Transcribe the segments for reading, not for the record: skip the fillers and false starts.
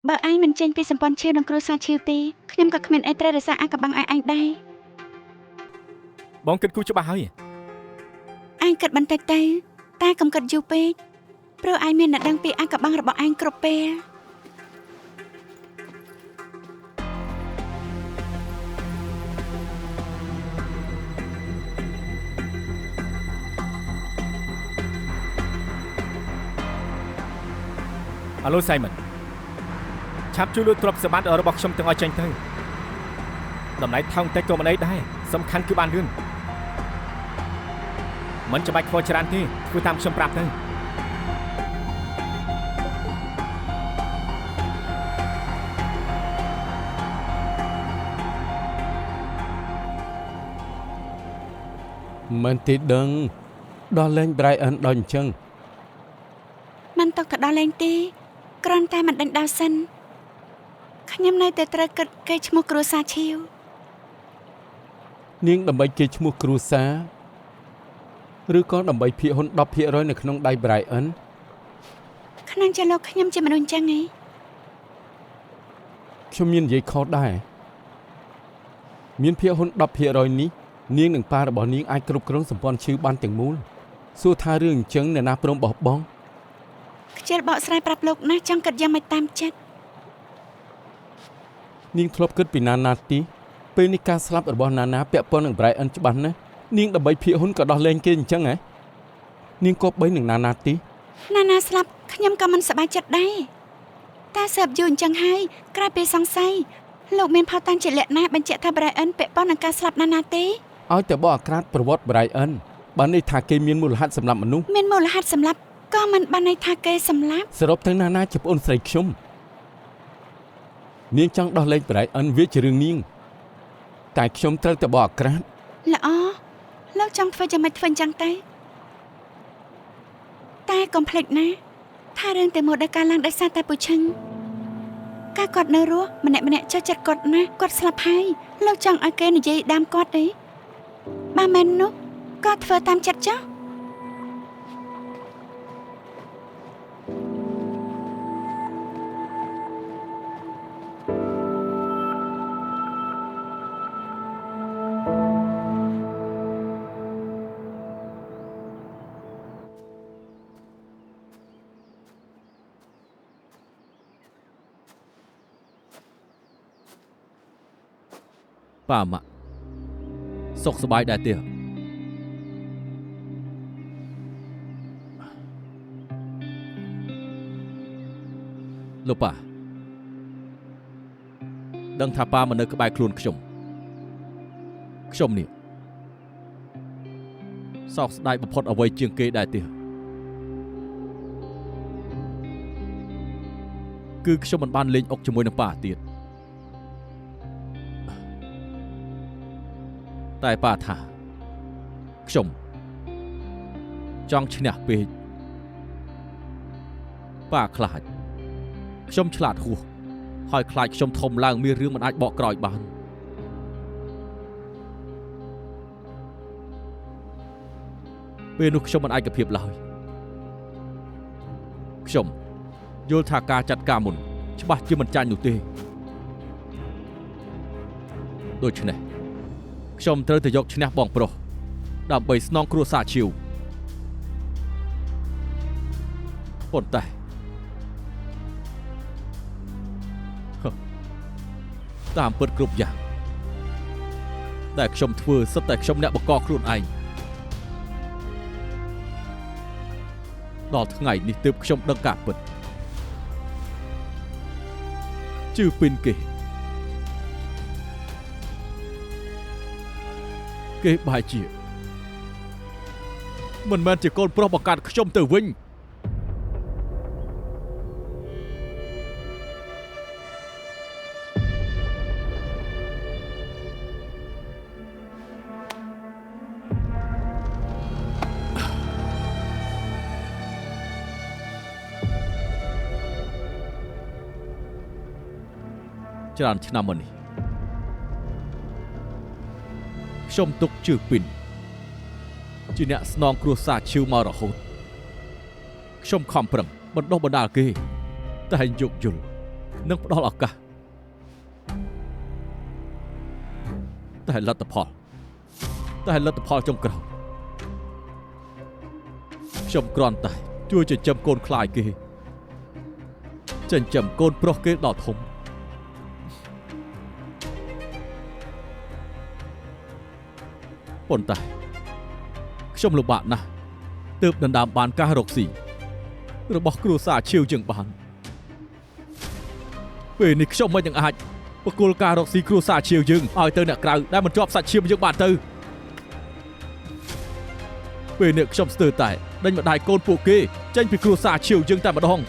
បើឯងមិនចេញពីសម្ព័ន្ធឈៀវនិងគ្រួសារឈៀវទេខ្ញុំក៏គ្មានអីត្រូវរសារអាកំបាំងឯងដែរបងគិតគូរច្បាស់ហើយឯងគិតបន្តិចទៅតែកុំគិតយូរពេកព្រោះឯងមានអ្នកដឹងពីអាកំបាំងរបស់ឯងគ្រប់ពេលអាឡូ Simon ឆាប់ជួយលួចទ្រព្យសម្បត្តិរបស់ខ្ញុំទាំងអស់ចេញទៅតម្លៃថោកតែក៏មិនអីដែរសំខាន់គឺបានលឿនមិនចាំបាច់ខកច្រើនទេធ្វើតាមខ្ញុំប្រាប់ទៅមិនទីដឹងដល់លេង Brian ដល់អញ្ចឹងមិនតកទៅដល់លេងទេគ្រាន់តែមិនដេញដោលសិនខ្ញុំនៅតែត្រូវគិតគេឈ្មោះគ្រួសារឈៀវនាងដើម្បីគេឈ្មោះគ្រួសារឬក៏ដើម្បីភាគហ៊ុន 10% នៅក្នុងដៃ Brian ក្នុងចិត្តលោកខ្ញុំជាមនុស្សអញ្ចឹងឯងខ្ញុំមាននិយាយខុសដែរមានភាគហ៊ុន 10% នេះនាងនិងប៉ារបស់នាងអាចគ្រប់គ្រងសម្ព័ន្ធឈឺបានទាំងមូលសួរថារឿងអញ្ចឹងអ្នកណាព្រមបោះបង់ខ្ជិលបកស្រាយប្រាប់លោកណាចង់គិតយ៉ាងម៉េចតាមចិត្តនាងធ្លាប់គិតពីណាណាទីពេលនេះការស្លាប់របស់ណាណាពាក់ព័ន្ធនឹង Brian ច្បាស់ណាស់នាងដើម្បីភាគហ៊ុនក៏ដោះលែងគេអញ្ចឹងហ៎នាងគប្បីនឹងណាណាទីណាណាស្លាប់ខ្ញុំក៏មិនសប្បាយចិត្តដែរតែសើបយូរអញ្ចឹងហើយក្រៅពីសង្ស័យលោកមានផតតាំងជាលក្ខណៈបញ្ជាក់ថា Brian ពាក់ព័ន្ធនឹងការស្លាប់ណាណាទេឲ្យតែបកអាក្រាតប្រវត្តិ Brian បានន័យថាគេមានមូលហេតុសម្រាប់មនុស្សមានមូលហេតុសម្រាប់ក៏មិនបានន័យថាគេសម្លាប់សរុបទៅណាណាជាប្អូនស្រីខ្ញុំនាងចង់ដោះលែង Brian វាជារឿងនាងតែខ្ញុំត្រូវតែបកអាក្រាតល្អលោកចង់ធ្វើយ៉ាងម៉េចធ្វើអញ្ចឹងទៅតែកុំភ្លេចណាថារឿងតែមកដល់ការឡើងដោយសារតែពូឈឹងការគាត់នៅរស់ម្នាក់ចុះចិត្តគាត់ណាគាត់ស្លាប់ហើយលោកចង់ឲ្យគេនិយាយដើមគាត់ទេបើមិននោះក៏ធ្វើតាមចិត្តចុះប៉ាម៉ាក់សុខសប្បាយដែរទេលោកប៉ាដឹងថាប៉ាមិននៅក្បែរខ្លួនខ្ញុំនេះសោកស្ដាយបំផុតអ្វីជាងគេដែរទេគឺខ្ញុំមិនបានលេងអុកជាមួយនឹងប៉ាទៀតតែប៉ាថាខ្ញុំចង់ឈ្នះពេកប៉ាខ្លាចខ្ញុំឆ្លាតហួសហើយខ្លាចខ្ញុំធំឡើងមានរឿងមិនអាចបកក្រោយបានពេលនោះខ្ញុំមិនអាចកភាពឡើយខ្ញុំយល់ថាការចាត់ការមុនច្បាស់ជាមិនចាញ់នោះទេដូច្នេះខ្ញុំត្រូវតែយកឈ្នះបងប្រុសដើម្បីស្នងគ្រួសារឈៀវប៉ុន្តែតាមពិតគ្រប់យ៉ាងដែលខ្ញុំធ្វើសិតតែខ្ញុំអ្នកបង្កខ្លួនឯងដល់ថ្ងៃនេះទើបខ្ញុំដឹងការពិតជឿពីនគេបែរជាមិនមែនជាកូនប្រុសបង្កើតខ្ញុំទៅវិញច្រើនឆ្នាំមកនេះខ្ញុំទុកជឿពីនជាអ្នកស្នងគ្រួសារឈឺមករហូតខ្ញុំខំប្រឹងបណ្ដុះបណ្ដាលគេតែយោគយល់ នឹងផ្ដល់ឱកាសតែលទ្ធផលចុងក្រោយខ្ញុំគ្រាន់តែជួយចិញ្ចឹមកូនខ្លាយគេចិញ្ចឹមកូនប្រុសគេដល់ធំប៉ុន្តែខ្ញុំលំបាកណាស់ទើបដណ្ដើមបានការរកស៊ីរបស់គ្រួសារឈៀវយើងបានពេលនេះខ្ញុំមិនអាចបកគលការរកស៊ីគ្រួសារឈៀវយើងឲ្យទៅអ្នកក្រៅដែលមិនជាប់សាច់ឈាមយើងបានទៅពេលនេះខ្ញុំស្ទើរតែដេញម្ដាយកូនពួកគេចេញពីគ្រួសារឈៀវយើងតែម្ដង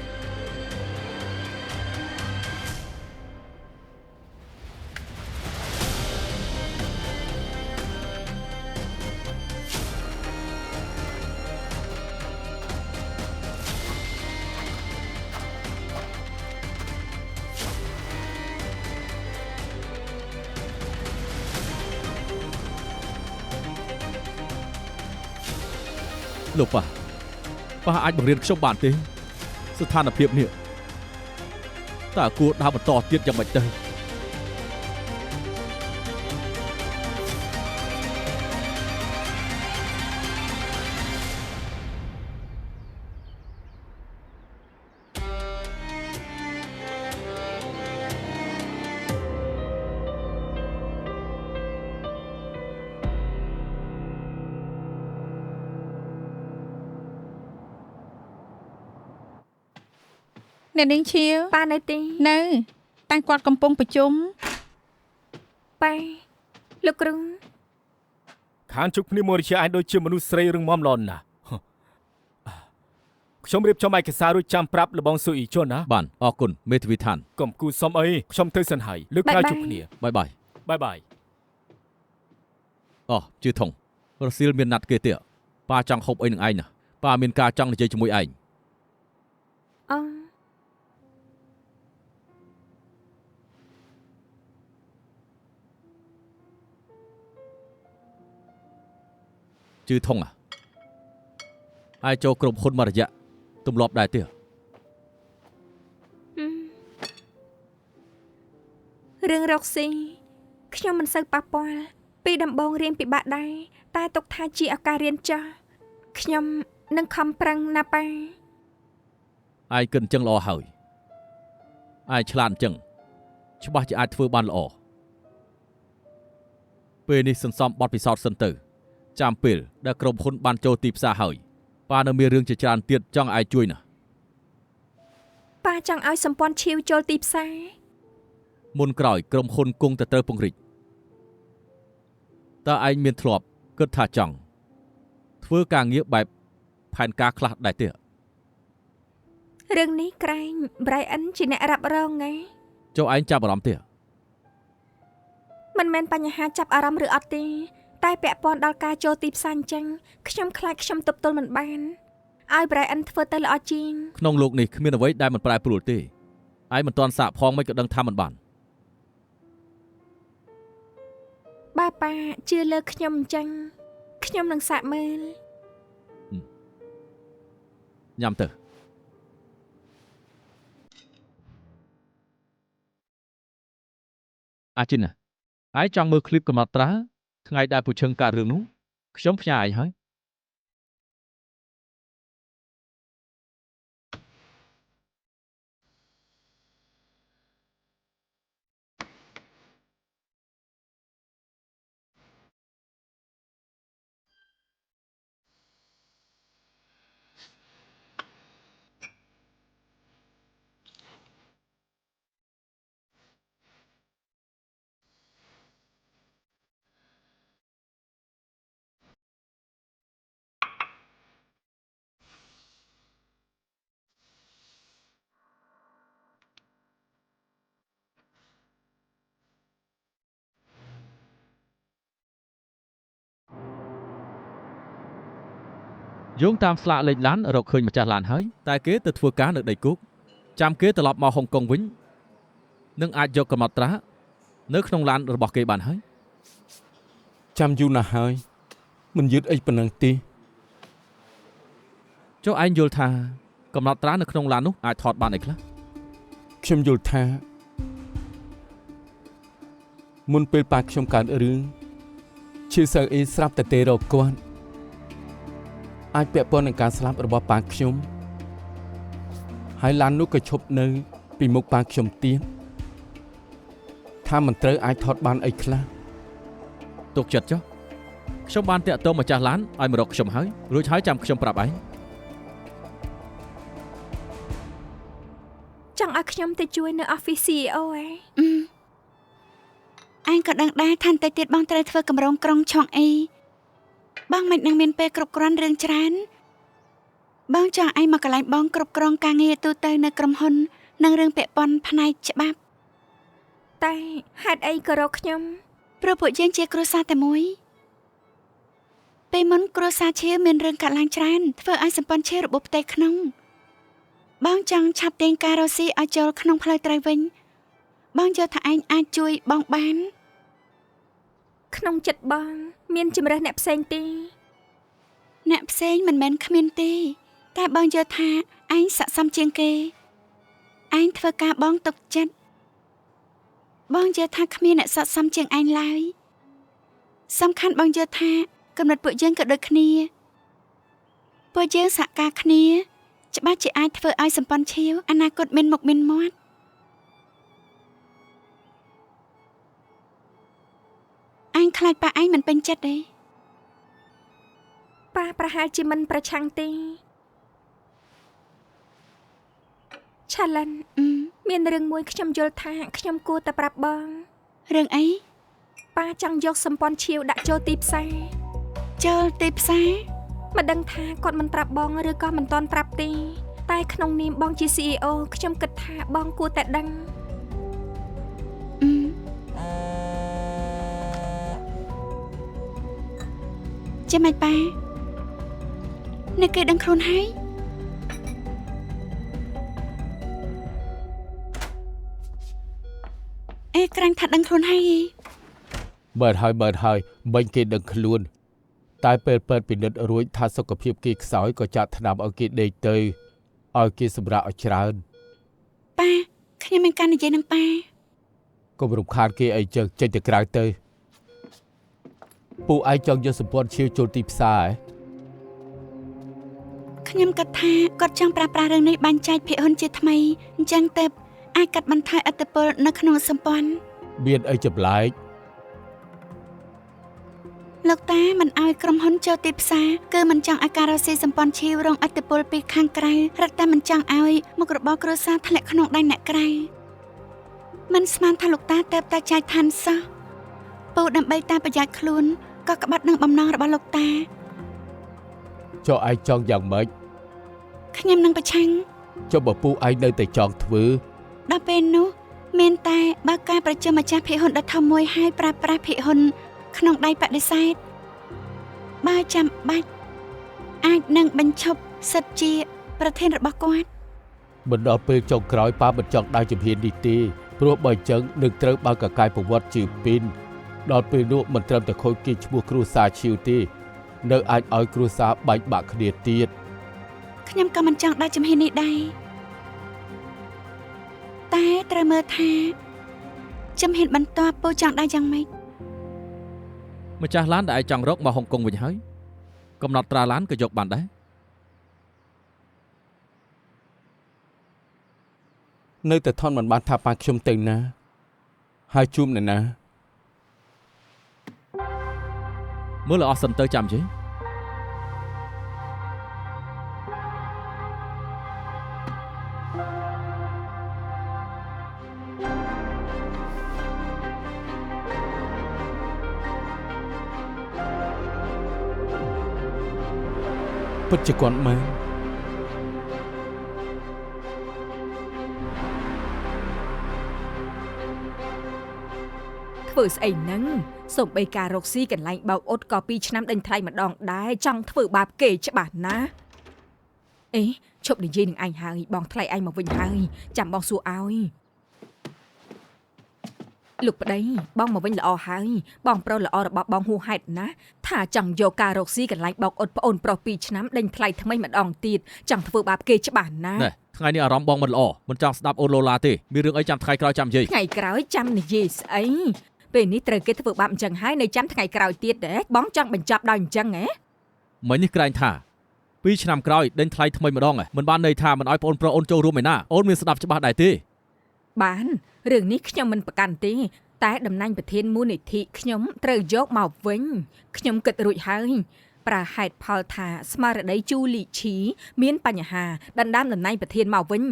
លោកប៉ាអាចបង្រៀនខ្ញុំបានទេស្ថានភាពនេះតើគួរដើរបន្តទៀតយ៉ាងម៉េចទៅអ្នកនាងឈៀវប៉ានៅទីនៅតែគាត់កំពុងប្រជុំប៉ាលោកគ្រូខានជុកគ្នាមករជាអាចដូចជាមនុស្សស្រីរឹងមាំល្អណាស់ខ្ញុំរៀបចំឯកសាររួចចាំប្រាប់លបងស៊ូអ៊ីជុនណាបានអរគុណមេធាវីឋានកុំគូសុំអីខ្ញុំទៅសិនហើយលើកក្រោយជួបគ្នាបាយបាយអូជឿធំរសៀលមានណាត់គេទៀតប៉ាចង់ហូបអីនឹងឯងណាប៉ាមានការចង់និយាយជាមួយឯងអូជឿធំអាចចូលក្រុមហ៊ុនមករយៈទម្លាប់ដែរទេរឿងរកស៊ីខ្ញុំមិនសូវប៉ះពាល់ពីដំបូងរៀនពិបាកដែរតែទុកថាជាឱកាសរៀនចោះខ្ញុំនឹងខំប្រឹងណាប៉ាឯងគិតអញ្ចឹងល្អហើយឯងឆ្លាតអញ្ចឹងច្បាស់ជាអាចធ្វើបានល្អពេលនេះសន្សំបទពិសោធន៍សិនទៅចាំពេលដែលក្រុមហ៊ុនបានចូលទីផ្សារហើយប៉ានៅមានរឿងជាច្រើនទៀតចង់ឲ្យជួយណាប៉ាចង់ឲ្យសម្ព័ន្ធឈីវចូលទីផ្សារមុនក្រោយក្រុមហ៊ុនគង់តែត្រូវពង្រីកតើឯងមានធ្លាប់គិតថាចង់ធ្វើការងារបែបផែនការខ្លះដែរទេរឿងនេះក្រែង Brian ជាអ្នករ៉ាប់រងណាចុះឯងចាប់អារម្មណ៍ទេមិនមែនបញ្ហាចាប់អារម្មណ៍ឬអត់ទេតែពាក់ព័ន្ធដល់ការចូលទីផ្សារអញ្ចឹងខ្ញុំខ្លាចខ្ញុំទប់ទល់មិនបានឲ្យ Brian ធ្វើទៅល្អជាងក្នុងโลกនេះគ្មានអ្វីដែលមិនប្រែប្រួលទេឯងមិនទាន់សាកផងមិនក៏ដឹងថាមិនបានបើប៉ាជឿលើខ្ញុំអញ្ចឹងខ្ញុំនឹងសាកមើលញ៉ាំទៅអាជីនណាឯងចង់មើលឃ្លីបកំណត់ត្រាថ្ងៃដែលពូឈឹងកើតរឿងនោះខ្ញុំផ្ញើឯងហើយយោងតាមស្លាកលេខឡានរកឃើញម្ចាស់ឡានហើយតែគេទៅធ្វើការនៅដីគោកចាំគេត្រឡប់មកហុងកុងវិញនឹងអាចយកកំណត់ត្រានៅក្នុងឡានរបស់គេបានហើយចាំយូរណាស់ហើយមិនយឺតអីប៉ុណ្ណឹងទេចុះឯងយល់ថាកំណត់ត្រានៅក្នុងឡាននោះអាចថតបានអីខ្លះខ្ញុំយល់ថា មុនពេលប៉ាខ្ញុំកើតរឿងឈឺសៅអ៊ីស្រាប់តែទេរកគាត់អាចពាក់ព័ន្ធនឹងការស្លាប់របស់ប៉ាខ្ញុំហើយឡាននោះក៏ឈប់នៅពីមុខប៉ាខ្ញុំទៀតថាមិនត្រូវអាចថតបានអីខ្លះ ទុកចិត្តចុះខ្ញុំបានតាក់ទងម្ចាស់ឡានឲ្យមករកខ្ញុំហើយរួចហើយចាំខ្ញុំប្រាប់ឯង ចង់ឲ្យខ្ញុំទៅជួយនៅ office CEO ឯងក៏ដឹងដែរថាបន្តិចទៀតបងត្រូវធ្វើកម្រងក្រុងឆុងអីបងមិននឹងមានពេលគ្រប់គ្រាន់រឿងច្រើនបងចង់ឯងមកកន្លែងបងគ្រប់គ្រងការងារទូទៅនៅក្រុមហ៊ុននិងរឿងពាក់ព័ន្ធផ្នែកច្បាប់ តែហេតុអីក៏រកខ្ញុំ ព្រោះពួកយើងជាគ្រួសារតែមួយពេលមុនគ្រួសារឈៀមានរឿងកាត់ឡើងច្រើនធ្វើឲ្យសម្ព័ន្ធឈៀរបបផ្ទៃក្នុងបងចង់ឆាប់ទាញការរស់ស៊ីឲ្យចូលក្នុងផ្លូវត្រូវវិញបងយល់ថាឯងអាចជួយបងបាន ក្នុងចិត្តបងមានជំរើសអ្នកផ្សេងទេ អ្នកផ្សេងមិនមែនគ្មានទេតែបងយល់ថាឯងស័ក្តិសមជាងគេឯងធ្វើការបងទុកចិត្តបងយល់ថាគ្មានអ្នកស័ក្តិសមជាងឯងឡើយសំខាន់បងយល់ថាកំណត់ពួកយើងក៏ដូចគ្នាពួកយើងសហការគ្នាច្បាស់ជាអាចធ្វើឲ្យសម្ព័ន្ធឈាវអនាគតមានមុខមានមាត់ឯងខ្លាចប៉ាឯងមិនពេញចិត្តទេ ប៉ាប្រហែលជាមិនប្រឆាំងទេ Challenge មានរឿងមួយខ្ញុំយល់ថាខ្ញុំគួរតែប្រាប់បង រឿងអី ប៉ាចង់យកសម្ព័ន្ធឈាវដាក់ចូលទីផ្សារ ចូលទីផ្សារ មិនដឹងថាគាត់មិនប្រាប់បងឬក៏មិនទាន់ប្រាប់ទេតែក្នុងនាមបងជា CEO ខ្ញុំគិតថាបងគួរតែដឹង ចាំមិនប៉ាអ្នកគេដឹងខ្លួនហើយអេក្រាញ់ថាដឹងខ្លួនហើយ បើហើយបាញ់គេដឹងខ្លួនតែពេលពេទ្យពិនិត្យរួចថាសុខភាពគេខ្សោយក៏ចាត់ថ្នាំឲ្យគេដេកទៅឲ្យគេសម្រាកឲ្យច្រើន ប៉ាខ្ញុំមានការនិយាយនឹងប៉ា កុំរំខានគេអីចឹងចេញទៅក្រៅទៅពូឯងចង់យកសម្ព័ន្ធឈាវចូលទីផ្សារហ៎ ខ្ញុំគិតថាគាត់ចង់ប្រើប្រាស់រឿងនេះបាញ់ចែកភាគហ៊ុនជាថ្មីអញ្ចឹងទៅអាចកាត់បន្ថយឥទ្ធិពលនៅក្នុងសម្ព័ន្ធ មានអីចម្លែក លោកតាមិនអោយក្រុមហ៊ុនចូលទីផ្សារគឺមិនចង់ឲ្យការរកស៊ីសម្ព័ន្ធឈាវរងឥទ្ធិពលពីខាងក្រៅរឹតតែមិនចង់ឲ្យមុខរបរគ្រួសារធ្លាក់ក្នុងដៃអ្នកក្រៅមិនស្មានថាលោកតាទៅតែចែកឋានសោះពូដើម្បីតាមប្រយ័ត្នខ្លួនក៏ក្បត់នឹងបំណងរបស់លោកតា ចុះឯងចង់យ៉ាងម៉េច ខ្ញុំនឹងប្រឆាំង ចុះបើពូឯងនៅតែចង់ធ្វើ ដល់ពេលនោះមានតែបើកការប្រជុំម្ចាស់ភាគហ៊ុនដ៏ធំមួយឲ្យប្រើប្រាស់ភាគហ៊ុនក្នុងដៃបដិសេធបើចាំបាច់អាចនឹងបញ្ឈប់សិទ្ធិជាប្រធានរបស់គាត់ មិនដល់ពេលចុងក្រោយប៉ាមិនចង់ដើរជំហាននេះទេព្រោះបើអញ្ចឹងនឹងត្រូវបើកកាយប្រវត្តិជាពីនដល់ពេលនោះមិនត្រឹមតែខូចគេឈ្មោះគ្រួសារឈីវទេនៅអាចឲ្យគ្រួសារបែកបាក់គ្នាទៀត ខ្ញុំក៏មិនចង់ដើរជំហាននេះដែរតែត្រូវមើលថាជំហានបន្ទាប់ពូចង់ដើរយ៉ាងម៉េច ម្ចាស់ឡានដែលឯងចង់រកមកហុងកុងវិញហើយកំណត់ត្រាឡានក៏យកបានដែរ នៅតែថនមិនបានថាប៉ាខ្ញុំទៅណាហើយជួមអ្នកណា មើលឲ្យអស់សិនទៅចាំជិះ ពិតជាគាត់មែន ធ្វើស្អីហ្នឹងសូម្បីការរកស៊ីកន្លែងបោកអ៊ុតក៏2ឆ្នាំដេញថ្លៃម្ដងដែរចង់ធ្វើបាបគេច្បាស់ណាស់អេឈប់និយាយនឹងឯងហើយបងថ្លៃឯងមកវិញហើយចាំបងសួរឲ្យលោកប្តីបងមកវិញល្អហើយបងប្រុសល្អរបស់បងហួហេតុណាថាចង់យកការរកស៊ីកន្លែងបោកអ៊ុតប្អូនប្រុស2ឆ្នាំដេញថ្លៃថ្មីម្ដងទៀតចង់ធ្វើបាបគេច្បាស់ណាស់ ណែថ្ងៃនេះអារម្មណ៍បងមិនល្អមិនចង់ស្ដាប់អូនឡូឡាទេមានរឿងអីចាំថ្ងៃក្រោយចាំនិយាយ ថ្ងៃក្រោយចាំនិយាយស្អី ពេលនេះត្រូវគេធ្វើបាបអញ្ចឹងហើយនៅចាំថ្ងៃក្រោយទៀតទេបងចង់បញ្ចប់ដោយអញ្ចឹងហ៎ មិញនេះក្រែងថា2ឆ្នាំក្រោយដេញថ្លៃថ្មីម្ដងមិនបានន័យថាមិនឲ្យបងប្រុសអូនចូលរួមឯណាអូនមានស្ដាប់ច្បាស់ដែរទេ បានរឿងនេះខ្ញុំមិនប្រកាន់ទេតែតំណែងប្រធានមូលនិធិខ្ញុំត្រូវយកមកវិញខ្ញុំគិតរួចហើយប្រហែលផលថាស្មារតីជូលីឈីមានបញ្ហាដណ្ដើមតំណែងប្រធានមកវិញ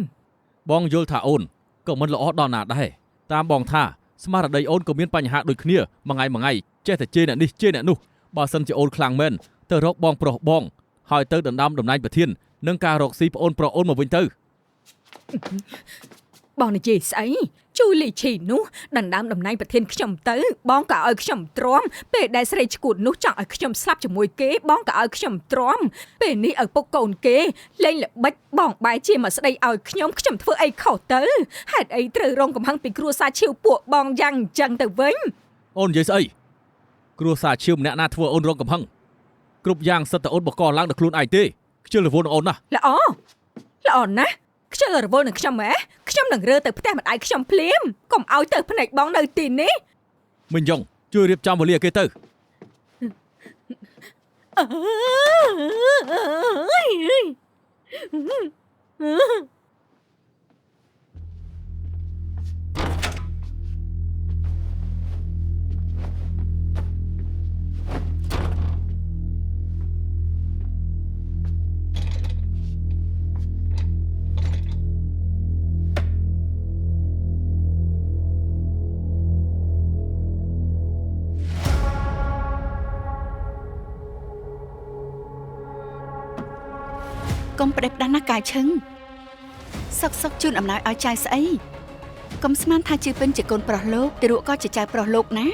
បងយល់ថាអូនក៏មិនល្អដល់ណាដែរតាមបងថាស្មារតីអូនក៏មានបញ្ហាដូចគ្នាមួយថ្ងៃចេះតែជេរអ្នកនេះជេរអ្នកនោះបើសិនជាអូនខ្លាំងមែនទៅរកបងប្រុសបងហើយទៅដណ្ដើមតំណែងប្រធាននឹងការរកស៊ីប្អូនប្រុសអូនមកវិញទៅ បងនិយាយស្អីជូលីឈីនោះដណ្ដើមតំណែងប្រធានខ្ញុំទៅបងក៏ឲ្យខ្ញុំទ្រាំពេលដែលស្រីឈួតនោះចង់ឲ្យខ្ញុំស្លាប់ជាមួយគេបងក៏ឲ្យខ្ញុំទ្រាំពេលនេះឪពុកកូនគេលេងល្បិចបងបែរជាមកស្ដីឲ្យខ្ញុំធ្វើអីខុសទៅហេតុអីត្រូវរងកំហឹងពីគ្រួសារឈៀវពួកបងយ៉ាងអញ្ចឹងទៅវិញ អូននិយាយស្អីគ្រួសារឈៀវម្នាក់ណាធ្វើអូនរងកំហឹងគ្រប់យ៉ាងសិតតែអូនបកកឡើងដល់ខ្លួនឯងទេខ្ជិលរវល់នឹងអូនណា ល្អណាស់ខ្ជិលរវល់នឹងខ្ញុំហ៎ខ្ញុំនឹងរើទៅផ្ទះម្ដាយខ្ញុំភ្លាមកុំឲ្យទៅភ្នែកបងនៅទីនេះ មិញយ៉ងជួយរៀបចំវេលាគេទៅ កុំប្រដេបដាស់ណាកាយឈឹងសុកជូនអំណោយឲ្យចៅស្អីកុំស្មានថាជឿពិនជាកូនប្រុសលោកទារកក៏ជាចៅប្រុសលោកណា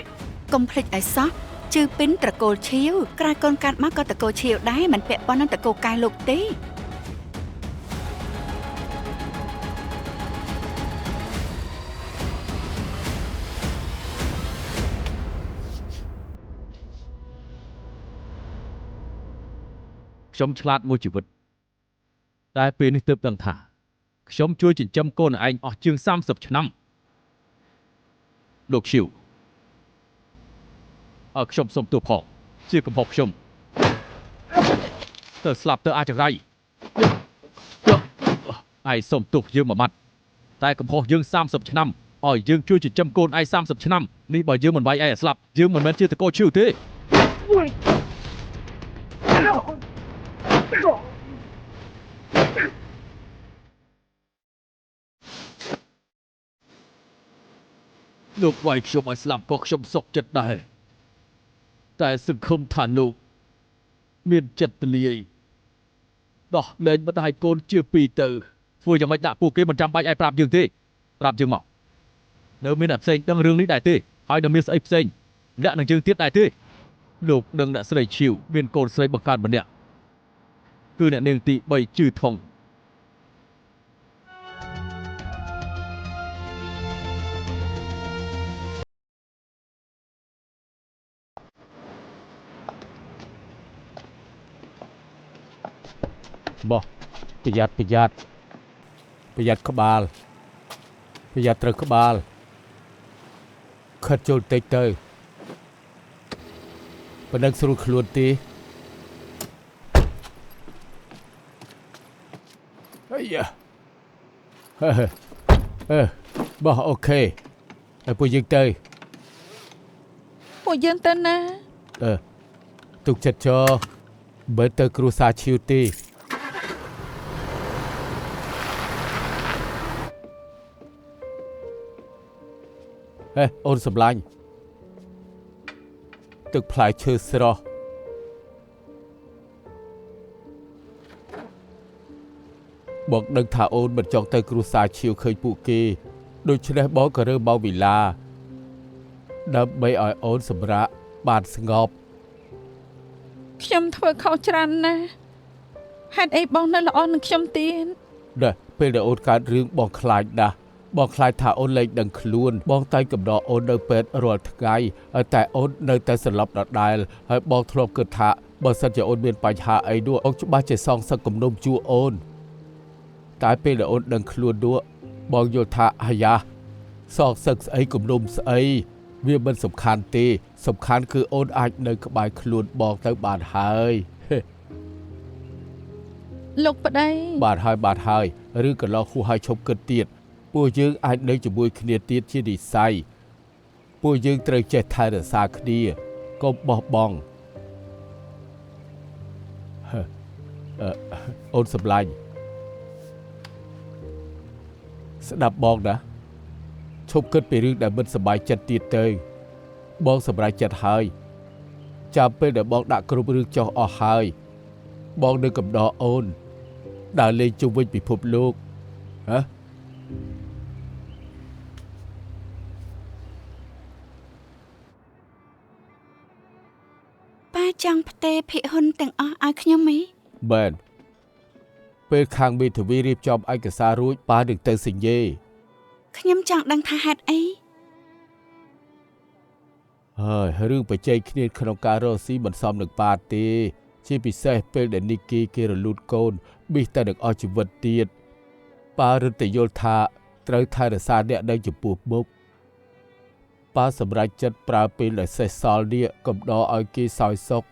កុំភ្លេចឲ្យសោះជឿពិនត្រកូលឈៀវក្រោយកូនកាត់មកក៏ត្រកូលឈៀវដែរមិនពាក់ព័ន្ធនឹងត្រកូលកែលោកទេ ខ្ញុំឆ្លាតមួយជីវិតតែពេលនេះទើបដឹងថាខ្ញុំជួយចិញ្ចឹមកូនឯងអស់ជាង30ឆ្នាំលោកឈៀវខ្ញុំសុំទោសផងជាកំហុសខ្ញុំទៅស្លាប់ទៅអាចរៃឯងសុំទោសយើងមួយម៉ាត់តែកំហុសយើង30ឆ្នាំឲ្យយើងជួយចិញ្ចឹមកូនឯង30ឆ្នាំនេះបើយើងមិនវាយឯងឲ្យស្លាប់យើងមិនមែនជាតកោឈៀវទេ លោកវាយខ្ញុំឲ្យស្លាប់ក៏ខ្ញុំសុខចិត្តដែរតែសង្ឃឹមថាលោកមានចិត្តទលាយដោះលែងម្ដាយកូនជាពីរទៅធ្វើយ៉ាងម៉េចដាក់ពួកគេមិនចាំបាច់ឲ្យប្រាប់យើងទេប្រាប់យើងមកនៅមានអ្នកផ្សេងដឹងរឿងនេះដែរទេហើយនៅមានស្អីផ្សេងអ្នកនឹងយើងទៀតដែរទេលោកនឹងអ្នកស្រីឈៀវមានកូនស្រីបង្កើតម្នាក់គឺអ្នកនាងទី3ជឺថង បោះប្រយ័ត្នក្បាលប្រយ័ត្នត្រូវក្បាលខិតចូលតិចទៅប៉ុណ្ណឹងស្រួលខ្លួនទេអាយ៉ាបោះអូខេហើយពួកយើងទៅណា ទុកចិត្តចោបើទៅគ្រូសាឈៀវទេអូនសម្លាញ់ទឹកផ្លែឈើស្រស់បងដឹងថាអូនមិនចង់ទៅគ្រួសារឈៀវឃើញពួកគេដូច្នេះបងក៏រើមកវិឡាដើម្បីឲ្យអូនសម្រាកបានស្ងប់ ខ្ញុំធ្វើខុសច្រើនណាស់ហេតុអីបងនៅល្អនឹងខ្ញុំទៀត ពេលដែលអូនកើតរឿងបងខ្លាចណាស់បងខ្លាចថាអូនលែងដឹងខ្លួនបងតែកំដរអូននៅពេទ្យរាល់ថ្ងៃតែអូននៅតែសន្លប់ដដែលហើយបងធ្លាប់គិតថាបើសិនជាអូនមានបញ្ហាអីនោះអូនច្បាស់ជាសងសឹកគំនុំជួអូនតែពេលដែលអូនដឹងខ្លួននោះបងយល់ថាអាយ៉ាសងសឹកស្អីគំនុំស្អី វាមិនសំខាន់ទេសំខាន់គឺអូនអាចនៅក្បែរខ្លួនបងទៅបានហើយ លោកប្តី បាទហើយឬកន្លងហួសហើយឈប់គិតទៀតពួកយើងអាចនៅជាមួយគ្នាទៀតជានិស្ស័យពួកយើងត្រូវចេះថែរក្សាគ្នាកុំបោះបង់អូនសម្លាញ់ស្ដាប់បងណាឈប់គិតពីរឿងដែលមិនសប្បាយចិត្តទៀតទៅបងសម្រេចចិត្តហើយចាំពេលដែលបងដាក់គ្រប់រឿងចុះអស់ហើយបងនឹងកំដរអូនដើរលេងជុំវិញពិភពលោកហ៎ ប៉ាចង់ផ្ទេរភិហ៊ុនទាំងអស់ឲ្យខ្ញុំហី បែនពេលខាងមេធាវីរៀបចំឯកសាររួចប៉ានឹងទៅសញ្ញេ ខ្ញុំចង់ដឹងថាហេតុអី ហើយរឿងបច្ចេកគ្នាក្នុងការរកស៊ីមិនសមនឹងប៉ាទេជាពិសេសពេលដែលនីគីគេរលូតកូនប៊ីសតែនឹងអស់ជីវិតទៀតប៉ារឹតតែយល់ថាត្រូវថែរក្សាអ្នកនៅចំពោះមុខប៉ាសម្រេចចិត្តប្រើពេលដែលសេះសល់នេះកំដរឲ្យគេសោយសុខ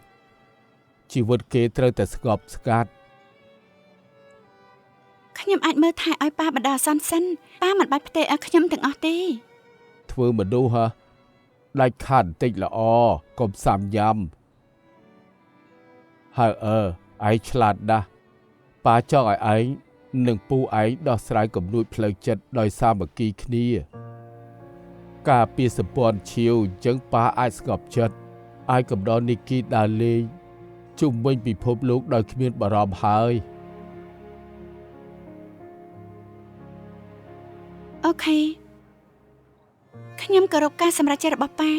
ជីវិតគេត្រូវតែស្ងប់ស្ងាត់ ខ្ញុំអាចមើលថែឲ្យប៉ាបណ្ដោះអាសន្នសិនប៉ាមិនបាច់ផ្ទេរឲ្យខ្ញុំទាំងអស់ទេ ធ្វើមនុស្សហ៎ដាច់ខាតបន្តិចល្អកុំសាំញ៉ាំហើយឯងឆ្លាតណាស់ប៉ាចង់ឲ្យឯងនិងពូឯងដោះស្រាយកំនួចផ្លូវចិត្តដោយសាមគ្គីគ្នាការពីសម្ព័ន្ធឈាវអញ្ចឹងប៉ាអាចស្ងប់ចិត្តអាចកំដរនីគីដើរលេងជុំវិញពិភពលោកដោយគ្មានបារម្ភហើយ អូខេខ្ញុំគោរពការសម្រេចចិត្តរបស់ប៉ា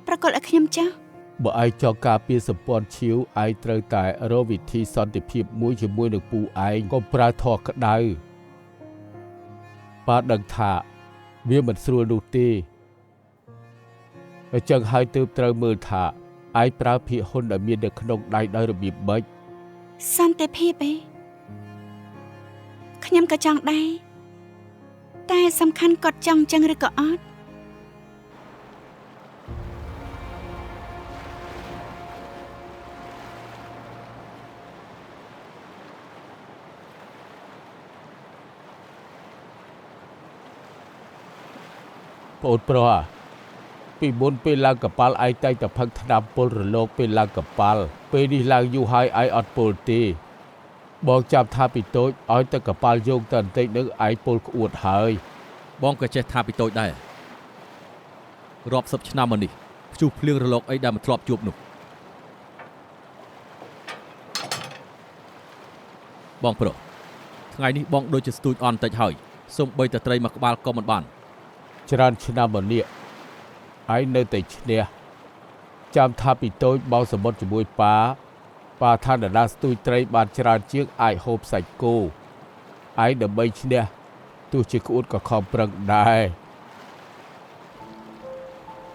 ប្រកល់ឲ្យខ្ញុំចុះ បើឯងចង់ការពីសម្ព័ន្ធឈាវឯងត្រូវតែរកវិធីសន្តិភាពមួយជាមួយនឹងពូឯងកុំប្រើធម៌ក្តៅប៉ាដឹងថាវាមិនស្រួលនោះទេអញ្ចឹងហើយទើបត្រូវមើលថាឯងប្រើភាគហ៊ុនដែលមាននៅក្នុងដៃដោយរបៀបម៉េច សន្តិភាពអីខ្ញុំក៏ចង់ដែរតែសំខាន់គាត់ចង់ចឹងឬក៏អត់ ប្អូនប្រុសពីមុនពេលឡើងកប៉ាល់ឯងតែងតែផឹកថ្នាំពុលរលោងពេលឡើងកប៉ាល់ពេលនេះឡើងយូរហើយឯងអត់ពុលទេបងចាប់ថាពីតូចឲ្យទៅកប៉ាល់យោងទៅបន្តិចនឹងឯងពុលក្អួតហើយ បងក៏ចេះថាពីតូចដែររាប់សិបឆ្នាំមកនេះព្យុះភ្លៀងរលកអីដែលមិនធ្លាប់ជួបនោះបងប្រុសថ្ងៃនេះបងដូចជាស្ទូចអន់តិចហើយសូមបីតត្រីមកក្បាលក៏មិនបាន ច្រើនឆ្នាំមកនេះឯងនៅតែឈ្នះចាំថាពីតូចបងសមុទ្រជាមួយប៉ាថាដដាស្ទូចត្រីបានច្រើនជាងអាចហូបសាច់គោឯងដើម្បីឈ្នះទោះជាក្អួតក៏ខំប្រឹងដែរ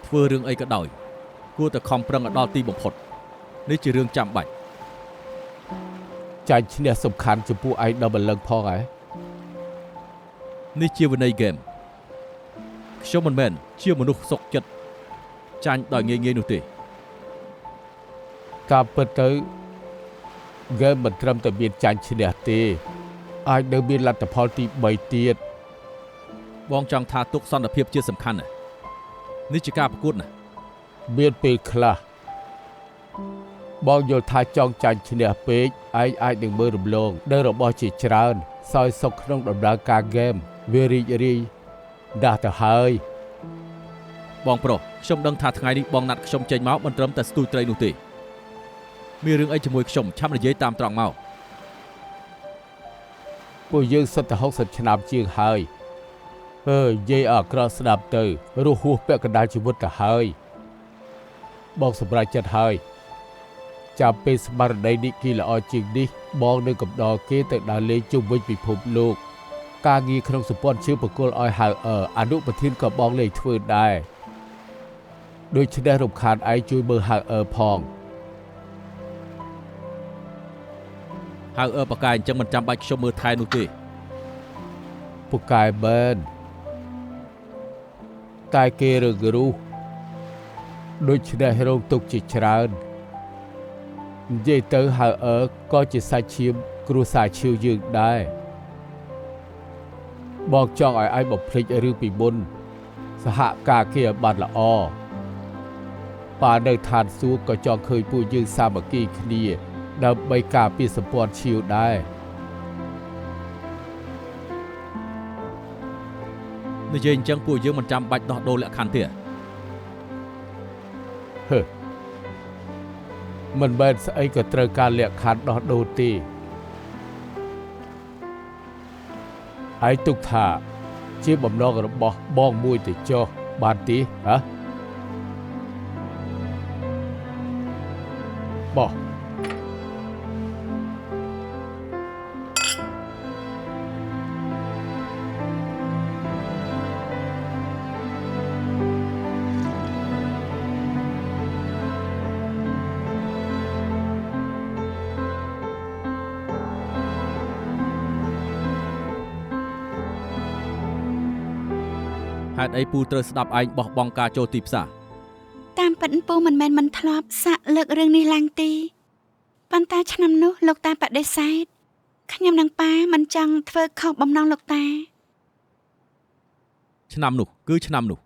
ធ្វើរឿងអីក៏ដោយគួរតែខំប្រឹងឲ្យដល់ទីបំផុតនេះជារឿងចាំបាច់ ចាញ់ឈ្នះសំខាន់ចំពោះឯងដល់ម្លឹងផងហ៎ នេះជាវិន័យហ្គេមខ្ញុំមិនមែនជាមនុស្សសុកចិត្តចាញ់ដោយងាយៗនោះទេ ការពិតទៅហ្គេមមិនត្រឹមតែមានចាញ់ឈ្នះទេអាចនៅមានលទ្ធផលទី3ទៀត បងចង់ថាទុកសន្តិភាពជាសំខាន់ណានេះជាការប្រកួតណា មានពេលខ្លះបងយល់ថាចង់ចាញ់ឈ្នះពេកឯងអាចនឹងមើលរំលងនៅរបស់ជាច្រើនសោយសុខក្នុងដំណើរការហ្គេមវារីករាយដាស់ទៅហើយ បងប្រុសខ្ញុំដឹងថាថ្ងៃនេះបងណាត់ខ្ញុំចេញមកមិនត្រឹមតែស្ទូចត្រីនោះទេមានរឿងអីជាមួយខ្ញុំឆាប់និយាយតាមត្រង់មក ពួកយើងសិតតែ60ឆ្នាំជាងហើយនិយាយអាក្រក់ស្ដាប់ទៅរស់ហួសពាក់កណ្ដាលជីវិតទៅហើយបងសម្រេចចិត្តហើយចាំពេលស្មារតីនេះគីល្អជាងនេះបងនឹងកំដរគេទៅដើរលេងជុំវិញពិភពលោកការងារក្នុងសម្ព័ន្ធជឿបកគលឲ្យហៅអនុប្រធានក៏បងលេងធ្វើដែរដូច្នេះរំខានឯងជួយមើលហៅផង ហៅបកាយអញ្ចឹងមិនចាំបាច់ខ្ញុំមើលថែនោះទេ ពូកែបែនតែគេរឹងរូស ដូចឆ្នេះរោងទុកជាច្រើននិយាយទៅហៅអើក៏ជាសាច់ឈាមគ្រួសារឈៀវយើងដែរបងចង់ឲ្យឯងបំភ្លេចរឿងពីមុនសហការគ្នាឲ្យបានល្អប៉ានៅឋានសួគ៌ក៏ចង់ឃើញពួកយើងសាមគ្គីគ្នាដើម្បីការពារសម្ព័ន្ធឈៀវដែរ និយាយអញ្ចឹងពួកយើងមិនចាំបាច់ដោះដូរលក្ខខណ្ឌទេ មិនមែនស្អីក៏ត្រូវការលក្ខខណ្ឌដោះដូរទេហើយទុកថាជាបំណងរបស់បងមួយទៅចុះបានទេហ៎បោះ ហេតុអីពូត្រូវស្ដាប់ឯងបោះបង់ការចូលទីផ្សារ តាមពិតពូមិនមែនមិនធ្លាប់សាក់លើករឿងនេះឡើងទេប៉ុន្តែឆ្នាំនោះលោកតាបដិសេធខ្ញុំនិងប៉ាមិនចង់ធ្វើខុសបំណងលោកតា ឆ្នាំនោះគឺឆ្នាំនោះ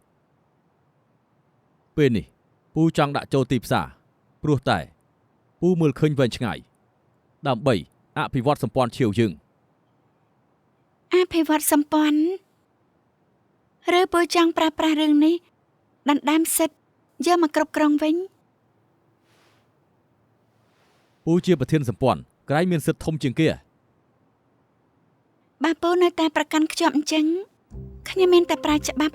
ពេលនេះពូចង់ដាក់ចូលទីផ្សារព្រោះតែពូមើលឃើញវែងឆ្ងាយដើម្បីអភិវឌ្ឍសម្ព័ន្ធឈៀវយើង អភិវឌ្ឍសម្ព័ន្ធឬពូចង់ប្រើប្រាស់រឿងនេះដណ្ដើមសិទ្ធិយកមកគ្រប់គ្រងវិញ ពូជាប្រធានសម្ព័ន្ធក្រែងមានសិទ្ធិធំជាងគេ បើពូនៅតែប្រកាន់ខ្ជាប់អញ្ចឹងខ្ញុំមានតែប្រើច្បាប់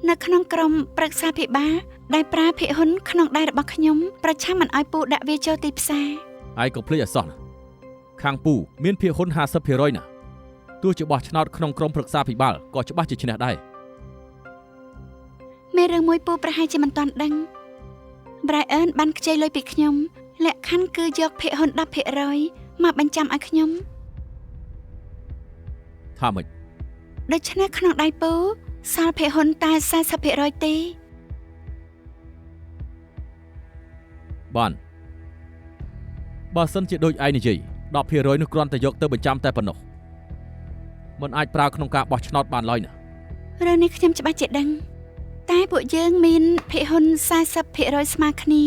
នៅក្នុងក្រមប្រឹក្សាភិបាលដែលប្រើភិហ៊ុនក្នុងដៃរបស់ខ្ញុំប្រឆាំងមិនឲ្យពូដាក់វាចូលទីផ្សារ ឯងកុំភ្លេចឲ្យសោះណាខាងពូមានភាគហ៊ុន 50% ណាទោះជាបោះឆ្នោតក្នុងក្រមប្រឹក្សាភិបាលក៏ច្បាស់ជាឈ្នះដែរ មានរឿងមួយពូប្រហែលជាមិនទាន់ដឹង Brian បានខ្ចីលុយពីខ្ញុំលក្ខខណ្ឌគឺយកភាគហ៊ុន 10% មកបញ្ចាំឲ្យខ្ញុំ ថាម៉េច ដូច្នេះក្នុងដៃពូសល់ភាគហ៊ុនតែ 40% ទេ បានបើសិនជាដូចឯងនិយាយ 10% នោះគ្រាន់តែយកទៅបញ្ចាំតែប៉ុណ្ណោះមិនអាចប្រើក្នុងការបោះឆ្នោតបានឡើយណា រឿងនេះខ្ញុំច្បាស់ជាដឹងតែពួកយើងមានភាគហ៊ុន 40% ស្មើគ្នា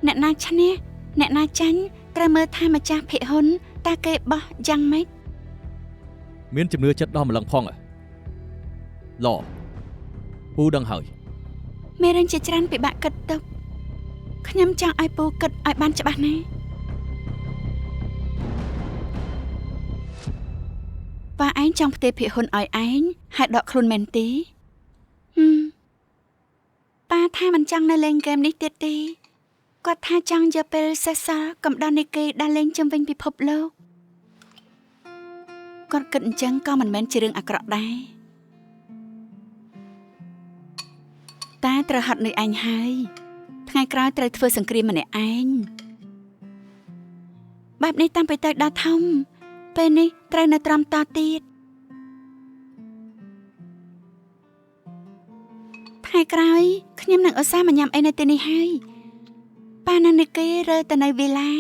អ្នកណាឈ្នះអ្នកណាចាញ់ត្រូវមើលថាម្ចាស់ភាគហ៊ុនតើគេបោះយ៉ាងម៉េច មានជំនឿចិត្តដល់ម្លឹងផងឡពូដឹងហើយ មានរឿងជាច្រើនពិបាកគិតទុកខ្ញុំចង់ឲ្យពូគិតឲ្យបានច្បាស់ណាប៉ាឯងចង់ផ្ទេរភាគហ៊ុនឲ្យឯងហើយដកខ្លួនមែនទេប៉ាថាមិនចង់នៅលេងហ្គេមនេះទៀតទេគាត់ថាចង់យកពេលសេះសល់កំដរនេះគេដើរលេងជុំវិញពិភពលោកគាត់គិតអញ្ចឹងក៏មិនមែនជារឿងអាក្រក់ដែរតាត្រូវហត់នឿយអញហើយថ្ងៃក្រោយត្រូវធ្វើសង្គ្រាមម្នាក់ឯងបែបនេះតាំងពីតូចដល់ធំពេលនេះត្រូវនៅត្រឹមតទៀតថ្ងៃក្រោយខ្ញុំនឹងឧស្សាហ៍មកញ៉ាំអីនៅទីនេះហើយប៉ានឹងនិយាយរើទៅនៅវីឡា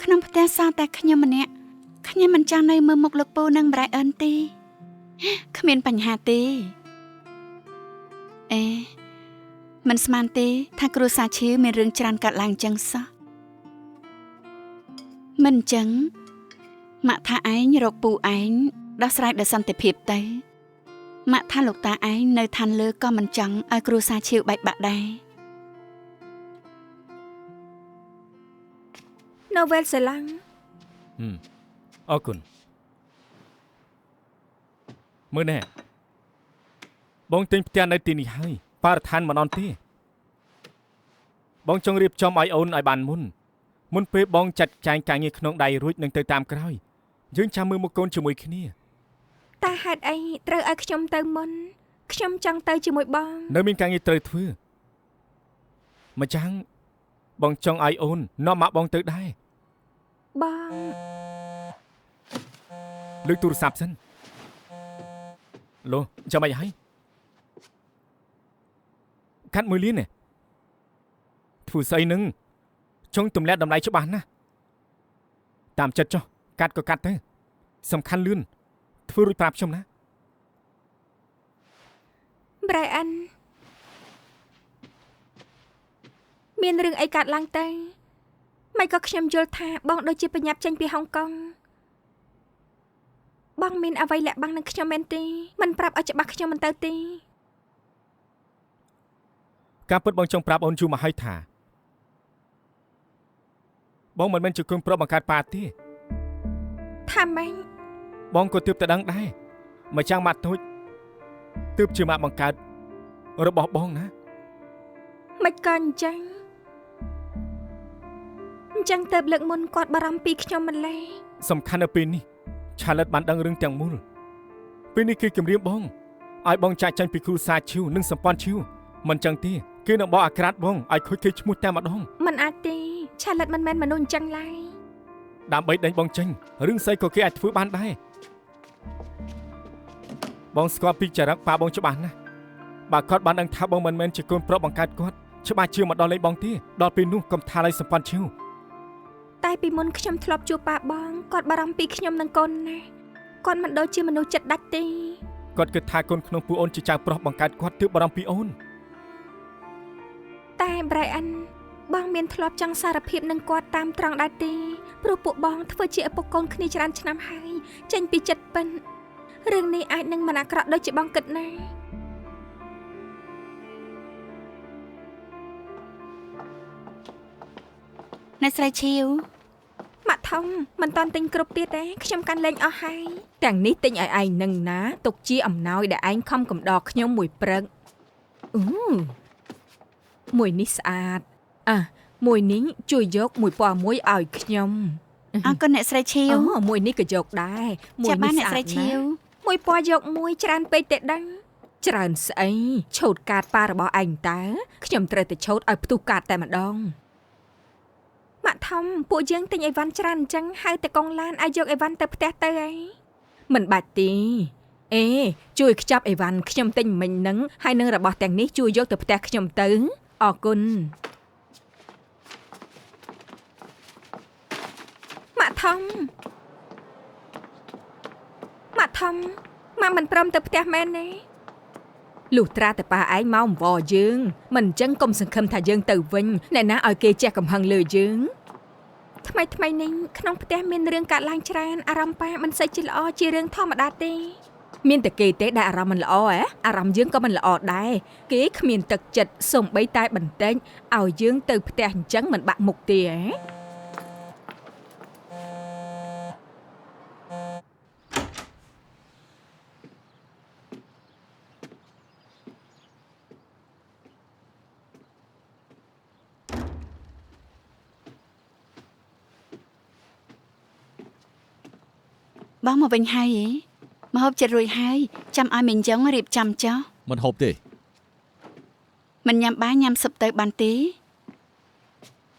ក្នុងផ្ទះសល់តែខ្ញុំម្នាក់ខ្ញុំមិនចង់នៅមើលមុខលោកពូនិងBrianទេគ្មានបញ្ហាទេអេមិនស្មានទេថាគ្រួសារឈៀវមានរឿងច្រើនកើតឡើងចឹងសោះមិនចឹងម៉ាក់ថាឯងរកពូឯងដោះស្រាយដោយសន្តិភាពទៅម៉ាក់ថាលោកតាឯងនៅឋានលើក៏មិនចង់ឲ្យគ្រួសារឈៀវបែកបាក់ដែរ Novel ស្រឡាំង អរគុណមើលណែបងទិញផ្ទះនៅទីនេះហើយបរិស្ថានមិនអន់ទេបងចង់រៀបចំឲ្យអូនឲ្យបានមុនពេលបងចាត់ចែងការងារក្នុងដៃរួចនឹងទៅតាមក្រោយយើងចាំមើលមុខកូនជាមួយគ្នា តើហេតុអីត្រូវឲ្យខ្ញុំទៅមុនខ្ញុំចង់ទៅជាមួយបង នៅមានការងារត្រូវធ្វើម្យ៉ាងបងចង់ឲ្យអូននាំម៉ាក់បងទៅដែរ បង លើកទូរស័ព្ទសិនឡូចាំអីហើយកាត់1 លាន ធ្វើស្អីនឹងចង់ទម្លាក់តម្លៃច្បាស់ណាតាមចិត្តចុះកាត់ក៏កាត់ទៅសំខាន់លឿនធ្វើរួចប្រាប់ខ្ញុំណា Brian មានរឿងអីកើតឡើងទៅមិនក៏ខ្ញុំយល់ថាបងដូចជាបញ្ញាប់ចេញពីហុងកុងបងមានអ្វីលាក់បាំងនឹងខ្ញុំមែនទេមិនប្រាប់ឲ្យច្បាស់ខ្ញុំមិនទៅទេ ការពិតបងចង់ប្រាប់អូនយូរមកហើយថាបងមិនមែនជាកូនប្រុសបង្កើតប៉ាទេ ថាម៉េច បងក៏ទើបតែដឹងដែរមកចាំងម៉ាក់តូចទើបជាម៉ាក់បង្កើតរបស់បងណា មិនក៏អញ្ចឹងទៅលើកមុនគាត់បារម្ភពីខ្ញុំម្ល៉េះ សំខាន់នៅពេលនេះឆាលិតបានដឹងរឿងទាំងមូលពេលនេះគឺគម្រាមបងឲ្យបងចាក់ចាញ់ពីគ្រូសាឈីវនិងសម្ព័ន្ធឈីវមិនចឹងទេគឺនឹងបោះអាក្រាតបងឲ្យខូចគេឈ្មោះតែម្ដង មិនអាចទេឆាលិតមិនមែនមនុស្សអញ្ចឹងឡើយ ដើម្បីដេញបងចេញរឿងស្អីក៏គេអាចធ្វើបានដែរបងស្គាល់ពីចរិតប៉ាបងច្បាស់ណាស់បើគាត់បានដឹងថាបងមិនមែនជាកូនប្រុសបង្កើតគាត់ច្បាស់ជាមកដល់លេងបងទេដល់ពេលនោះកុំថាឡើយសម្ព័ន្ធឈីវ តែពីមុនខ្ញុំធ្លាប់ជួបប៉ាបងគាត់បារម្ភពីខ្ញុំនិងកូនណាគាត់មិនដូចជាមនុស្សចិត្តដាច់ទេ គាត់គិតថាកូនក្នុងពួកអូនជាចៅប្រុសបង្កើតគាត់ទើបបារម្ភពីអូន តែ Brian បងមានធ្លាប់ចង់សារភាពនឹងគាត់តាមត្រង់ដែរទេព្រោះពួកបងធ្វើជាឪពុកកូនគ្នាច្រើនឆ្នាំហើយចេញពីចិត្តប៉ិនរឿងនេះអាចនឹងមិនអាក្រក់ដូចជាបងគិតណា អ្នកស្រីឈីវ ម៉ាក់ធំមិនតាន់ទិញគ្រប់ទៀតទេខ្ញុំកាន់លេងអស់ហើយទាំងនេះទិញឲ្យឯងនឹងណាទុកជាអំណោយដែលឯងខំកំដរខ្ញុំមួយព្រឹកមួយនេះស្អាតមួយនេះជួយយកមួយពណ៌មួយឲ្យខ្ញុំ អរគុណអ្នកស្រីឈីវ មួយនេះក៏យកដែរមួយ ចាំបាន នេះ អ្នក ស្អា ស្រី ត ឈី ណា វ មួយពណ៌យកមួយច្រើនពេកទេដឹងច្រើនស្អីឆូតកាតប៉ារបស់ឯងតើខ្ញុំត្រូវតែឆូតឲ្យផ្ទុះកាតតែម្ដងម៉ាក់ធំពួកយើងទិញអីវ៉ាន់ច្រើនអញ្ចឹងហៅតែកងឡានឲ្យយកអីវ៉ាន់ទៅផ្ទះទៅអីមិនបាច់ទេអេជួយខ្ចប់អីវ៉ាន់ខ្ញុំទិញមិញហ្នឹងហើយនឹងរបស់ទាំងនេះជួយយកទៅផ្ទះខ្ញុំទៅអរគុណម៉ាក់ធំម៉ាក់មិនព្រមទៅផ្ទះមែនទេលុះត្រាតែប៉ាឯងមកអង្វរយើងមិនអញ្ចឹងកុំសង្ឃឹមថាយើងទៅវិញអ្នកណាឲ្យគេចេះកំហឹងលើយើងថ្មីនេះក្នុងផ្ទះមានរឿងកើតឡើងច្រើនអារម្មណ៍ប៉ាមិនសូវជាល្អជារឿងធម្មតាទេមានតែគេទេដែលអារម្មណ៍មិនល្អអារម្មណ៍យើងក៏មិនល្អដែរគេគ្មានទឹកចិត្តសូម្បីតែបន្តិចឲ្យយើងទៅផ្ទះអញ្ចឹងមិនបាក់មុខទេ បងមកវិញហើយមកហូបចិត្តរួចហើយចាំឲ្យមីងយ៉ុងរៀបចំចុះ មិនហូបទេ មិនញ៉ាំបាយញ៉ាំស៊ុបទៅបានទេ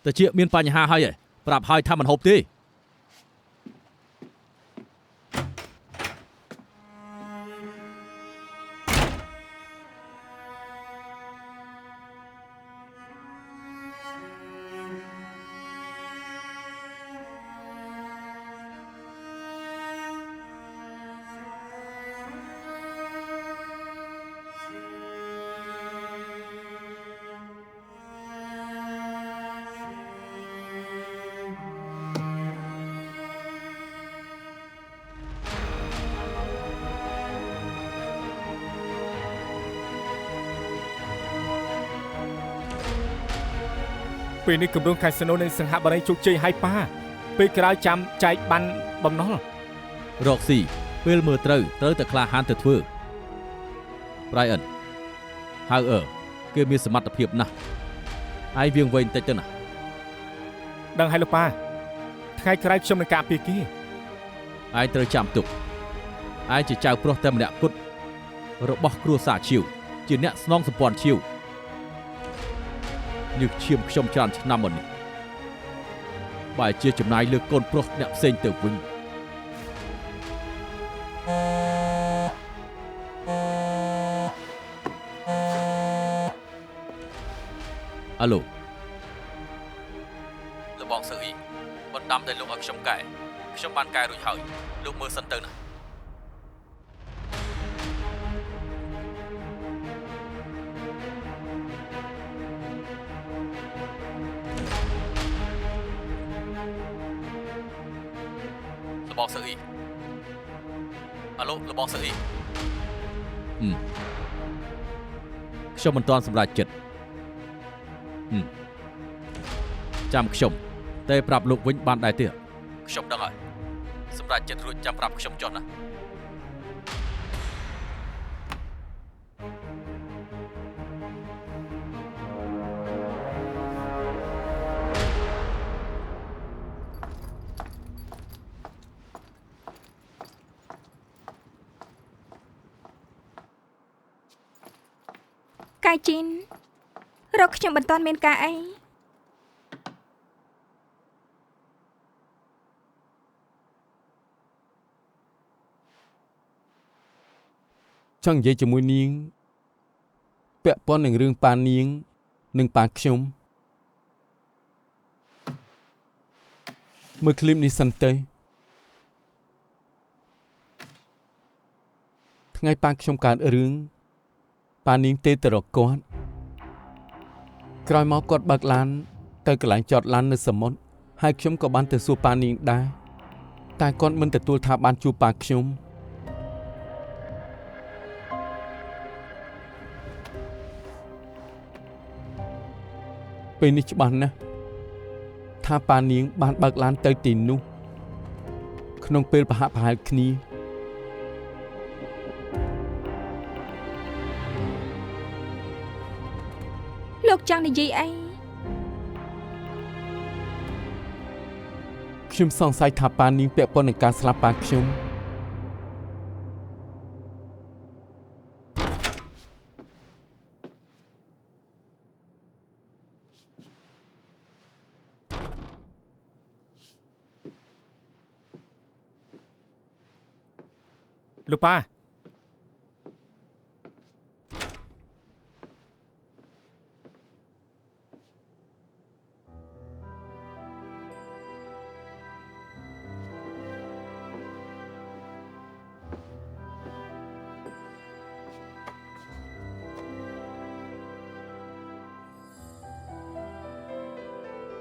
តែជាមានបញ្ហាហើយប្រាប់ហើយថាមិនហូបទេ ពេលនេះគម្រោងកាស៊ីណូនៃសង្ហបុរីជោគជ័យហើយប៉ាពេលក្រោយចាំចែកបានបំណុល រកស៊ីពេលមើលត្រូវតែក្លាហានទៅធ្វើ Brian ហៅគេមានសមត្ថភាពណាស់ហើយវាងវែងតិចទៅណា ដឹងហើយលោកប៉ាថ្ងៃក្រោយខ្ញុំនឹងការពារគេ ឯងត្រូវចាំទុកឯងជាចៅប្រុសតែម្នាក់គត់របស់គ្រួសារឈៀវជាអ្នកស្នងសម្ព័ន្ធឈៀវញើសឈាមខ្ញុំច្រើនឆ្នាំមុននេះបែរជាចំណាយលើកូនប្រុសអ្នកផ្សេងទៅវិញអាឡូ ដែលលោកឲ្យខ្ញុំកែខ្ញុំបានកែរួចហើយលោកមើលសិនទៅណាលបងសើអ៊ីអាឡូលបងសើអ៊ីខ្ញុំមិនទាន់សម្រេចចិត្តចាំខ្ញុំតែប្រាប់លោកវិញបានដែរទេខ្ញុំដឹងហើយសម្រាប់ចិត្តរួចចាំប្រាប់ខ្ញុំចុះណាកាយជីនរកខ្ញុំមិនទាន់មានការអីចង់និយាយជាមួយនាងពាក់ព័ន្ធនឹងរឿងប៉ានាងនិងប៉ាខ្ញុំមើលឃ្លីបនេះសិនទៅថ្ងៃប៉ាខ្ញុំកើតរឿងប៉ានាងទេទៅរកគាត់ក្រោយមកគាត់បើកឡានទៅកន្លែងចតឡាននៅសមុទ្រហើយខ្ញុំក៏បានទៅសួរប៉ានាងដែរតែគាត់មិនទទួលថាបានជួបប៉ាខ្ញុំពេលនេះច្បាស់ណាស់ថាប៉ានាងបានបើកឡានទៅទីនោះក្នុងពេលប្រហាក់ប្រហែលគ្នាលោកចង់និយាយអីខ្ញុំសង្ស័យថាប៉ានាងពាក់ព័ន្ធនឹងការស្លាប់ប៉ាខ្ញុំលោកប៉ា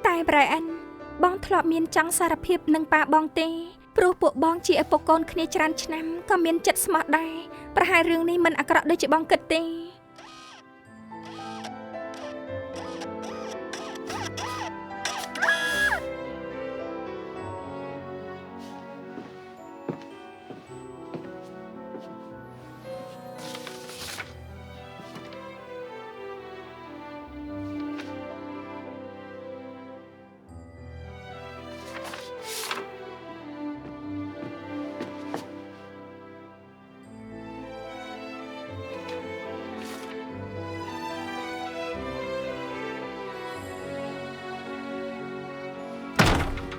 តែប្រែអិនបងធ្លាប់មានចង់សារភាពនឹងប៉ាបងទេព្រោះពួកបងជាឪពុកកូនគ្នាច្រើនឆ្នាំក៏មានចិត្តស្មោះដែរប្រហែលរឿងនេះមិនអាក្រក់ដូចជាបងគិតទេ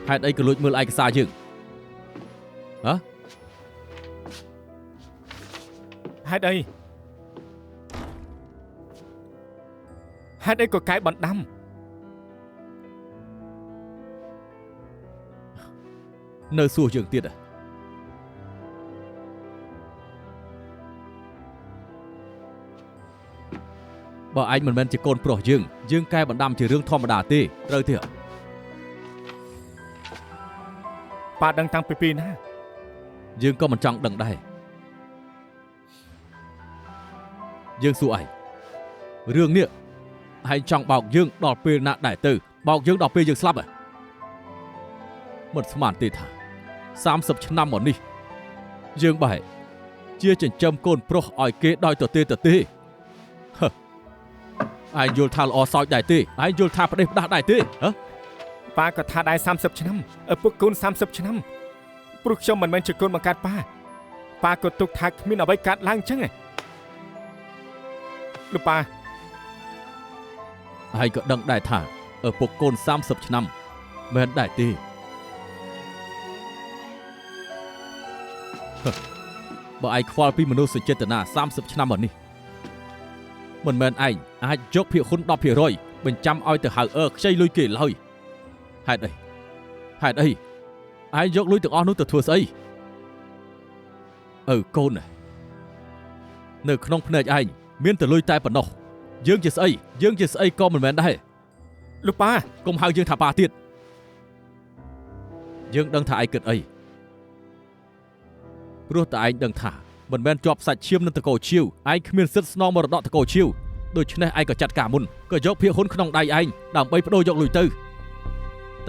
ហេតុអីក៏លួចមើលឯកសារយើងហ៎ហេតុអីក៏កែបណ្ដាំនៅសួរយើងទៀតបើឯងមិនមែនជាកូនប្រុសយើងកែបណ្ដាំជារឿងធម្មតាទេត្រូវទេប៉ាដឹងតាំងពីណាយើងក៏មិនចង់ដឹងដែរយើងសួរឯងរឿងនេះឯងចង់បោកយើងដល់ពេលណាដែរទៅបោកយើងដល់ពេលយើងស្លាប់មិនស្មានទេថា30ឆ្នាំមកនេះយើងបែរជាចិញ្ចឹមកូនប្រុសឲ្យគេដោយទទេឯងយល់ថាល្អសោចដែរទេឯងយល់ថាផ្ដេសផ្ដាស់ដែរទេហ៎ប៉ាក៏ថាដែរ30ឆ្នាំឪពុកកូន30ឆ្នាំព្រោះខ្ញុំមិនមែនជាកូនបង្កើតប៉ាក៏ទុកថាគ្មានអ្វីកើតឡើងចឹងលោកប៉ាហើយក៏ដឹងដែរថាឪពុកកូន30ឆ្នាំមែនដែរទេបើឯងខ្វល់ពីមនុស្សចេតនា30ឆ្នាំមកនេះមិនមែនឯងអាចយកភាគហ៊ុន 10% បញ្ចាំឲ្យទៅហៅខ្ចីលុយគេឡើយហេតុអី ឯងយកលុយទាំងអស់នោះទៅធ្វើស្អីកូននៅក្នុងភ្នែកឯងមានតែលុយតែប៉ុណ្ណោះយើងជាស្អីក៏មិនមែនដែរ លោកប៉ា កុំហៅយើងថាប៉ាទៀតយើងដឹងថាឯងគិតអីព្រោះតែឯងដឹងថាមិនមែនជាប់សាច់ឈាមនឹងតកោឈៀវឯងគ្មានសិទ្ធិស្នងមរតកតកោឈៀវដូច្នេះឯងក៏ចាត់ការមុនក៏យកភាគហ៊ុនក្នុងដៃឯងដើម្បីបដូរយកលុយទៅ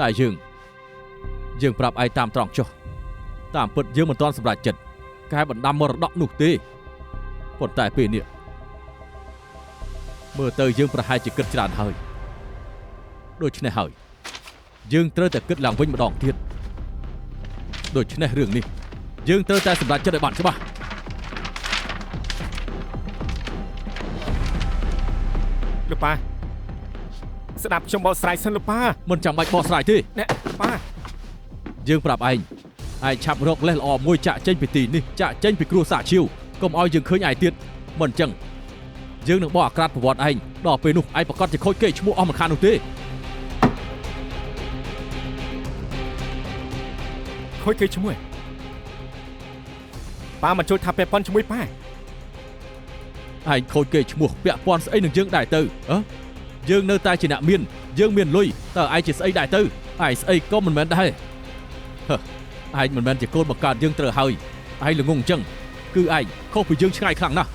តែយើងប្រាប់ឯងតាមត្រង់ចុះតាមពិតយើងមិនទាន់សម្រេចចិត្តកែបណ្ដាំមរតកនោះទេប៉ុន្តែពេលនេះមើលទៅយើងប្រហែលជាគិតច្រើនហើយដូច្នេះហើយយើងត្រូវតែគិតឡើងវិញម្ដងទៀតដូច្នេះរឿងនេះយើងត្រូវតែសម្រេចចិត្តឲ្យបានច្បាស់ លោកប៉ាស្ដាប់ខ្ញុំបកស្រាយសិនលោកប៉ា មិនចាំបាច់បកស្រាយទេ អ្នកប៉ា យើងប្រាប់ឯងឆាប់រកលេសល្អមួយចាក់ចេញពីទីនេះចាក់ចេញពីគ្រួសារឈៀវកុំឲ្យយើងឃើញឯងទៀតមិនអញ្ចឹងយើងនឹងបោះអាក្រាតប្រវត្តិឯងដល់ពេលនោះឯងប្រកាសជាខូចគេឈ្មោះអស់មិនខាននោះទេ ខូចគេឈ្មោះប៉ាមិនជួយថាពាក់ព័ន្ធជាមួយប៉ា ឯងខូចគេឈ្មោះពាក់ព័ន្ធស្អីនឹងយើងដែរទៅយើងនៅតែជាអ្នកមានយើងមានលុយតើឯងជាស្អីដែរទៅឯងស្អីក៏មិនមែនដែរឯងមិនមែនជាកូនបង្កើតយើងត្រូវហើយឯងល្ងងអញ្ចឹងគឺឯងខុសពីយើងឆ្ងាយខ្លាំងណាស់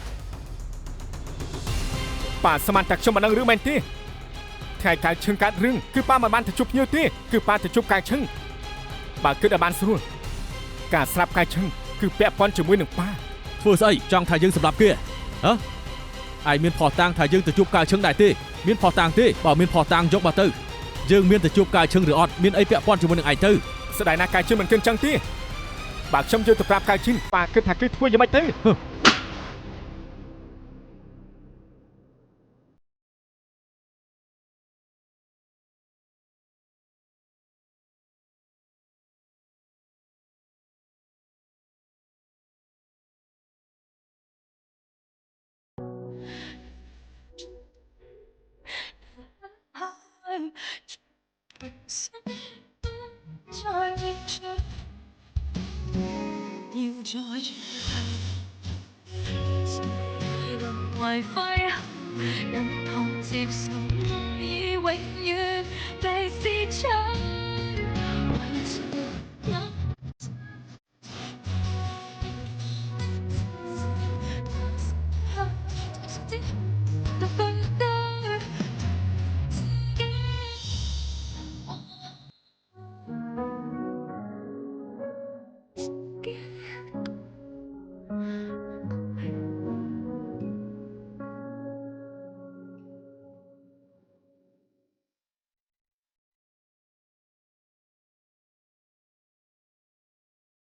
ប៉ាស្មានតែខ្ញុំមិនដឹងរឿងមែនទេថ្ងៃកាលឈឹងកាត់រឿងគឺប៉ាមិនបានទៅជួបភ្ញៀវទេគឺប៉ាទៅជួបកាយឈឹងបើគិតឲ្យបានស្រួលការស្លាប់កាយឈឹងគឺពាក់ព័ន្ធជាមួយនឹងប៉ា ធ្វើស្អីចង់ថាយើងសម្លាប់គេឯងមានផោះតាំងថាយើងទៅជួបកាយឈឹងដែរទេមានផោះតាំងទេបើមានផោះតាំងយកមកទៅយើងមានទៅជួបកាយឈឹងឬអត់មានអីពាក់ព័ន្ធជាមួយនឹងឯងទៅ ស្ដាយណាកាយឈឹងមិនគិតចឹងទេបើខ្ញុំយកទៅប្រាប់កាយឈឹងប៉ាគិតថាគេធ្វើយ៉ាងម៉េចទៅ Wi-Fi 人同接受已永遠被撕出，為